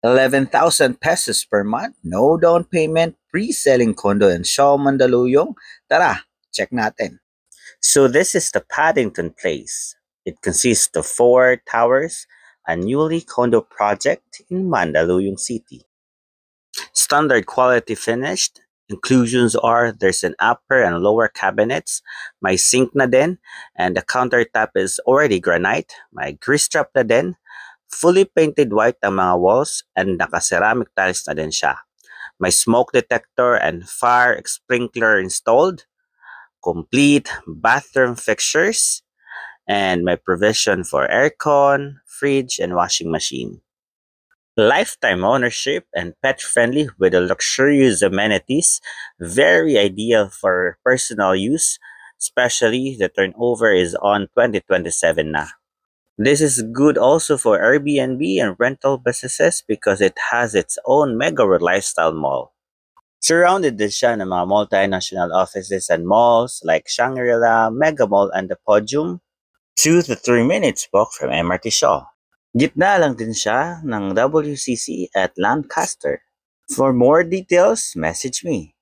11,000 pesos per month, no down payment, pre-selling condo in Shaw, Mandaluyong. Tara, check natin. So this is the Paddington Place. It consists of 4 towers, a newly condo project in Mandaluyong City. Standard quality finished. Inclusions are there's an upper and lower cabinets, may sink na din, and the countertop is already granite, may grease trap na din, fully painted white ang mga walls, and naka-ceramic tiles na din siya. May smoke detector and fire sprinkler installed, complete bathroom fixtures, and may provision for aircon, fridge, and washing machine. Lifetime ownership and pet-friendly with the luxurious amenities, very ideal for personal use, especially the turnover is on 2027 na. This is good also for Airbnb and rental businesses because it has its own mega lifestyle mall. Surrounded din siya ng mga multinational offices and malls like Shangri-La, Mega Mall, and the Podium, 2 to 3 minutes walk from MRT Shaw. Gitna lang din siya ng WCC at Lancaster. For more details, message me.